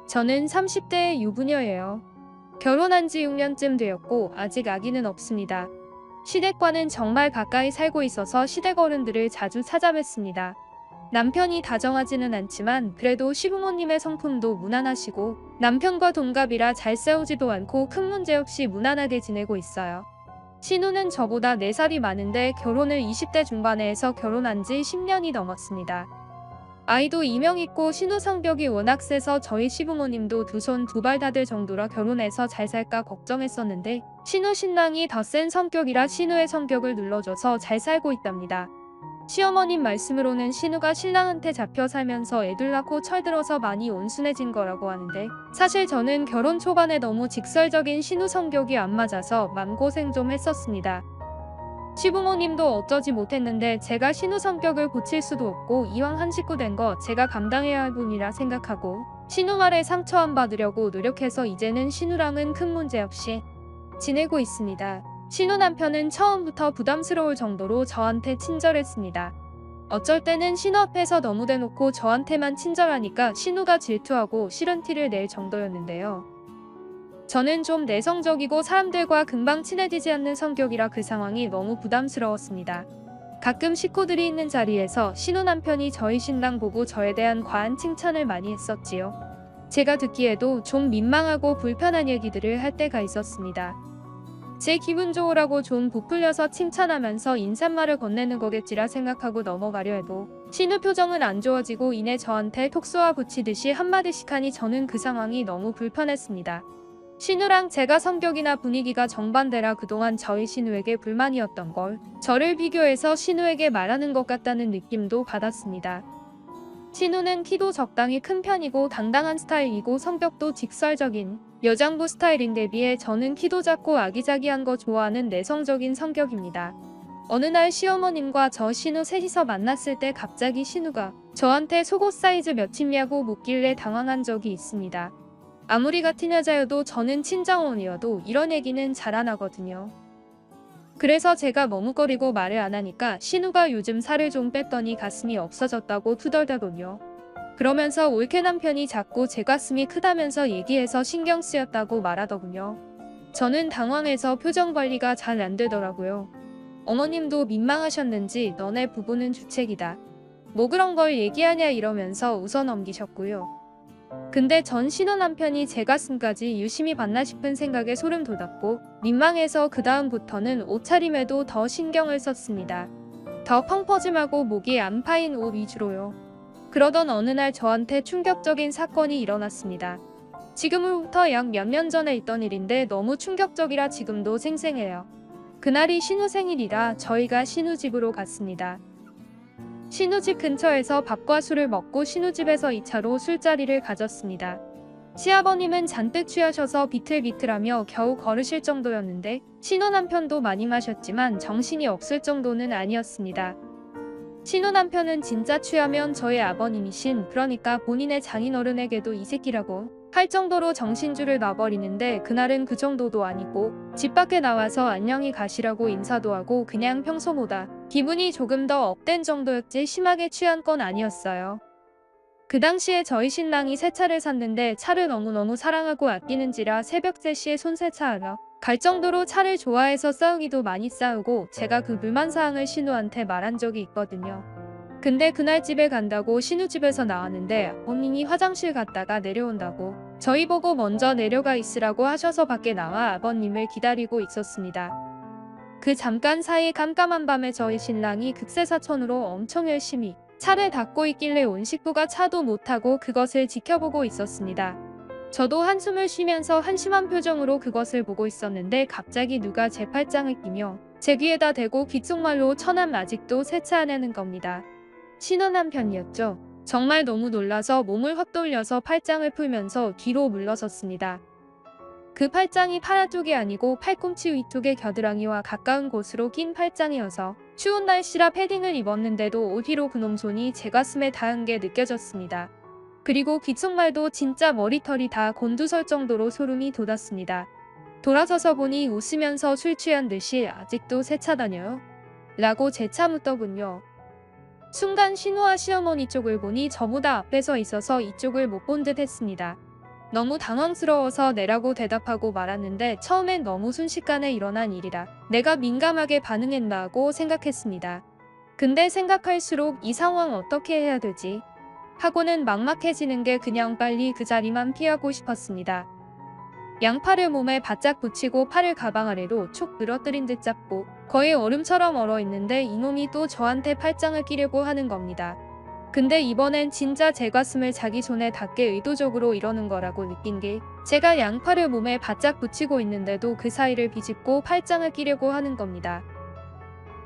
저는 30대의 유부녀예요. 결혼한 지 6년쯤 되었고 아직 아기는 없습니다. 시댁과는 정말 가까이 살고 있어서 시댁 어른들을 자주 찾아뵙습니다. 남편이 다정하지는 않지만 그래도 시부모님의 성품도 무난하시고 남편과 동갑이라 잘 싸우지도 않고 큰 문제 없이 무난하게 지내고 있어요. 신우는 저보다 4살이 많은데 결혼을 20대 중반에 해서 결혼한 지 10년이 넘었습니다. 아이도 2명 있고 신우 성격이 워낙 세서 저희 시부모님도 두 손 두 발 다들 정도라 결혼해서 잘 살까 걱정했었는데 신우 신랑이 더 센 성격이라 신우의 성격을 눌러줘서 잘 살고 있답니다. 시어머님 말씀으로는 신우가 신랑한테 잡혀 살면서 애들 낳고 철들어서 많이 온순해진 거라고 하는데 사실 저는 결혼 초반에 너무 직설적인 신우 성격이 안 맞아서 맘고생 좀 했었습니다. 시부모님도 어쩌지 못했는데 제가 신우 성격을 고칠 수도 없고 이왕 한 식구 된 거 제가 감당해야 할 분이라 생각하고 신우 말에 상처 안 받으려고 노력해서 이제는 신우랑은 큰 문제 없이 지내고 있습니다. 신우 남편은 처음부터 부담스러울 정도로 저한테 친절했습니다. 어쩔 때는 신우 앞에서 너무 대놓고 저한테만 친절하니까 신우가 질투하고 싫은 티를 낼 정도였는데요. 저는 좀 내성적이고 사람들과 금방 친해지지 않는 성격이라 그 상황이 너무 부담스러웠습니다. 가끔 식구들이 있는 자리에서 신우 남편이 저희 신랑 보고 저에 대한 과한 칭찬을 많이 했었지요. 제가 듣기에도 좀 민망하고 불편한 얘기들을 할 때가 있었습니다. 제 기분 좋으라고 좀 부풀려서 칭찬하면서 인사말을 건네는 거겠지라 생각하고 넘어가려 해도 신우 표정은 안 좋아지고 이내 저한테 톡 쏘아 붙이듯이 한마디씩 하니 저는 그 상황이 너무 불편했습니다. 신우랑 제가 성격이나 분위기가 정반대라 그동안 저희 신우에게 불만이었던 걸 저를 비교해서 신우에게 말하는 것 같다는 느낌도 받았습니다. 신우는 키도 적당히 큰 편이고 당당한 스타일이고 성격도 직설적인 여장부 스타일인 데 비해 저는 키도 작고 아기자기한 거 좋아하는 내성적인 성격입니다. 어느 날 시어머님과 저 신우 셋이서 만났을 때 갑자기 신우가 저한테 속옷 사이즈 몇이냐고 묻길래 당황한 적이 있습니다. 아무리 같은 여자여도 저는 친정언니여도 이런 얘기는 잘 안 하거든요. 그래서 제가 머뭇거리고 말을 안 하니까 신우가 요즘 살을 좀 뺐더니 가슴이 없어졌다고 투덜대더군요. 그러면서 올케 남편이 자꾸 제 가슴이 크다면서 얘기해서 신경 쓰였다고 말하더군요. 저는 당황해서 표정 관리가 잘 안 되더라고요. 어머님도 민망하셨는지 너네 부부는 주책이다. 뭐 그런 걸 얘기하냐 이러면서 웃어 넘기셨고요. 근데 전 신우 남편이 제 가슴까지 유심히 봤나 싶은 생각에 소름 돋았고 민망해서 그 다음부터는 옷차림에도 더 신경을 썼습니다. 더 펑퍼짐하고 목이 안 파인 옷 위주로요. 그러던 어느 날 저한테 충격적인 사건이 일어났습니다. 지금으로부터 약 몇 년 전에 있던 일인데 너무 충격적이라 지금도 생생해요. 그날이 신우 생일이라 저희가 신우 집으로 갔습니다. 신우 집 근처에서 밥과 술을 먹고 신우 집에서 2차로 술자리를 가졌습니다. 시아버님은 잔뜩 취하셔서 비틀비틀하며 겨우 걸으실 정도였는데 신우 남편도 많이 마셨지만 정신이 없을 정도는 아니었습니다. 신우 남편은 진짜 취하면 저의 아버님이신 그러니까 본인의 장인어른에게도 이 새끼라고 할 정도로 정신줄을 놔버리는데 그날은 그 정도도 아니고 집 밖에 나와서 안녕히 가시라고 인사도 하고 그냥 평소보다 기분이 조금 더 업된 정도였지 심하게 취한 건 아니었어요. 그 당시에 저희 신랑이 새 차를 샀는데 차를 너무너무 사랑하고 아끼는지라 새벽 3시에 손세차하러 갈 정도로 차를 좋아해서 싸우기도 많이 싸우고 제가 그 불만사항을 신우한테 말한 적이 있거든요. 근데 그날 집에 간다고 신우 집에서 나왔는데 본인이 화장실 갔다가 내려온다고 저희 보고 먼저 내려가 있으라고 하셔서 밖에 나와 아버님을 기다리고 있었습니다. 그 잠깐 사이 깜깜한 밤에 저희 신랑이 급세사천으로 엄청 열심히 차를 닦고 있길래 온 식구가 차도 못 타고 그것을 지켜보고 있었습니다. 저도 한숨을 쉬면서 한심한 표정으로 그것을 보고 있었는데 갑자기 누가 제 팔짱을 끼며 제 귀에다 대고 귓속말로 처남 아직도 세차하냐는 겁니다. 신우 남편이었죠. 정말 너무 놀라서 몸을 확 돌려서 팔짱을 풀면서 뒤로 물러섰습니다. 그 팔짱이 팔 쪽이 아니고 팔꿈치 위쪽의 겨드랑이와 가까운 곳으로 낀 팔짱이어서 추운 날씨라 패딩을 입었는데도 오히려 그놈 손이 제 가슴에 닿은 게 느껴졌습니다. 그리고 귓속말도 진짜 머리털이 다 곤두설 정도로 소름이 돋았습니다. 돌아서서 보니 웃으면서 술 취한 듯이 아직도 세차 다녀요? 라고 재차 묻더군요. 순간 신우와 시어머니 쪽을 보니 저보다 앞에 서 있어서 이쪽을 못 본 듯 했습니다. 너무 당황스러워서 네라고 대답하고 말았는데 처음엔 너무 순식간에 일어난 일이라 내가 민감하게 반응했나 하고 생각했습니다. 근데 생각할수록 이 상황 어떻게 해야 되지? 하고는 막막해지는 게 그냥 빨리 그 자리만 피하고 싶었습니다. 양팔을 몸에 바짝 붙이고 팔을 가방 아래로 촉 늘어뜨린 듯 잡고 거의 얼음처럼 얼어있는데 이놈이 또 저한테 팔짱을 끼려고 하는 겁니다. 근데 이번엔 진짜 제 가슴을 자기 손에 닿게 의도적으로 이러는 거라고 느낀 게 제가 양팔을 몸에 바짝 붙이고 있는데도 그 사이를 비집고 팔짱을 끼려고 하는 겁니다.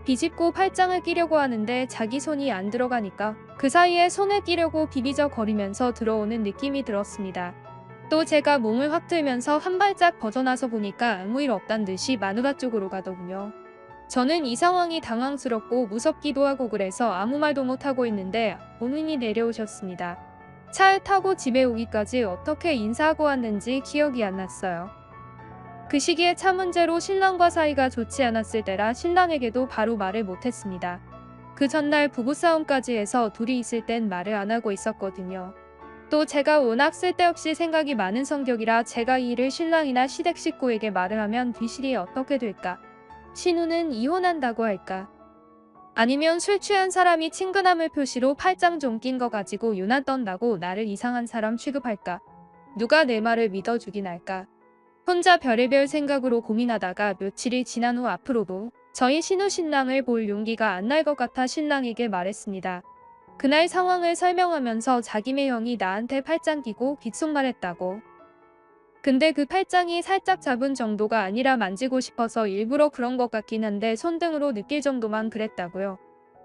비집고 팔짱을 끼려고 하는데 자기 손이 안 들어가니까 그 사이에 손을 끼려고 비비적거리면서 들어오는 느낌이 들었습니다. 또 제가 몸을 확 들면서 한 발짝 벗어나서 보니까 아무 일 없단 듯이 마누라 쪽으로 가더군요. 저는 이 상황이 당황스럽고 무섭기도 하고 그래서 아무 말도 못하고 있는데 본인이 내려오셨습니다. 차를 타고 집에 오기까지 어떻게 인사하고 왔는지 기억이 안 났어요. 그 시기에 차 문제로 신랑과 사이가 좋지 않았을 때라 신랑에게도 바로 말을 못했습니다. 그 전날 부부싸움까지 해서 둘이 있을 땐 말을 안 하고 있었거든요. 또 제가 워낙 쓸데없이 생각이 많은 성격이라 제가 이 일을 신랑이나 시댁 식구에게 말을 하면 뒤실이 어떻게 될까? 신우는 이혼한다고 할까? 아니면 술 취한 사람이 친근함을 표시로 팔짱 좀 낀 거 가지고 유난 떤다고 나를 이상한 사람 취급할까? 누가 내 말을 믿어주긴 할까? 혼자 별의별 생각으로 고민하다가 며칠이 지난 후 앞으로도 저희 신우 신랑을 볼 용기가 안 날 것 같아 신랑에게 말했습니다. 그날 상황을 설명하면서 자기네 형이 나한테 팔짱 끼고 귓속말했다고. 근데 그 팔짱이 살짝 잡은 정도가 아니라 만지고 싶어서 일부러 그런 것 같긴 한데 손등으로 느낄 정도만 그랬다고요.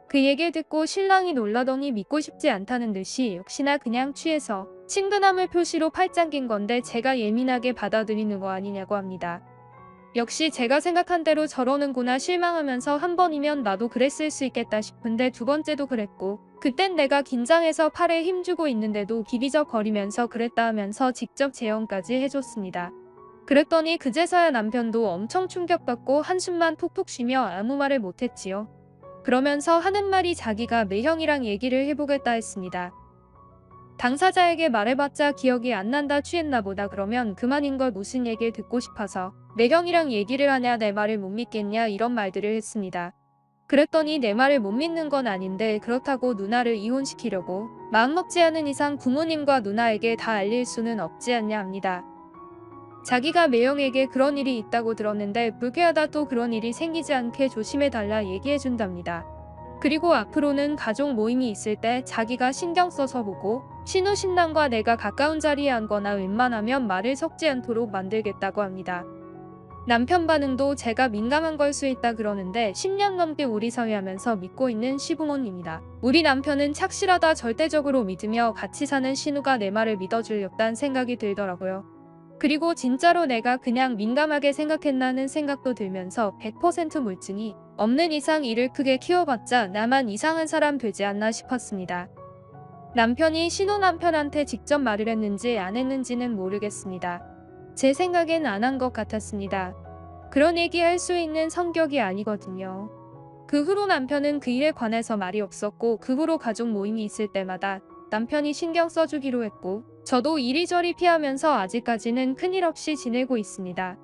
그 얘기를 듣고 신랑이 놀라더니 믿고 싶지 않다는 듯이 역시나 그냥 취해서 친근함을 표시로 팔짱 낀 건데 제가 예민하게 받아들이는 거 아니냐고 합니다. 역시 제가 생각한 대로 저러는구나 실망하면서 한 번이면 나도 그랬을 수 있겠다 싶은데 두 번째도 그랬고 그땐 내가 긴장해서 팔에 힘주고 있는데도 비비적거리면서 그랬다 하면서 직접 재연까지 해줬습니다. 그랬더니 그제서야 남편도 엄청 충격받고 한숨만 톡톡 쉬며 아무 말을 못했지요. 그러면서 하는 말이 자기가 매형이랑 얘기를 해보겠다 했습니다. 당사자에게 말해봤자 기억이 안 난다 취했나 보다 그러면 그만인 걸 무슨 얘기를 듣고 싶어서 매형이랑 얘기를 하냐 내 말을 못 믿겠냐 이런 말들을 했습니다. 그랬더니 내 말을 못 믿는 건 아닌데 그렇다고 누나를 이혼시키려고 마음먹지 않은 이상 부모님과 누나에게 다 알릴 수는 없지 않냐 합니다. 자기가 매형에게 그런 일이 있다고 들었는데 불쾌하다 또 그런 일이 생기지 않게 조심해달라 얘기해준답니다. 그리고 앞으로는 가족 모임이 있을 때 자기가 신경 써서 보고 신우 신랑과 내가 가까운 자리에 앉거나 웬만하면 말을 섞지 않도록 만들겠다고 합니다. 남편 반응도 제가 민감한 걸 수 있다 그러는데 10년 넘게 우리 사회하면서 믿고 있는 시부모님이다. 우리 남편은 착실하다 절대적으로 믿으며 같이 사는 신우가 내 말을 믿어주려단 생각이 들더라고요. 그리고 진짜로 내가 그냥 민감하게 생각했나는 생각도 들면서 100% 물증이 없는 이상 일을 크게 키워봤자 나만 이상한 사람 되지 않나 싶었습니다. 남편이 신우 남편한테 직접 말을 했는지 안 했는지는 모르겠습니다. 제 생각엔 안 한 것 같았습니다. 그런 얘기할 수 있는 성격이 아니거든요. 그 후로 남편은 그 일에 관해서 말이 없었고 그 후로 가족 모임이 있을 때마다 남편이 신경 써주기로 했고 저도 이리저리 피하면서 아직까지는 큰일 없이 지내고 있습니다.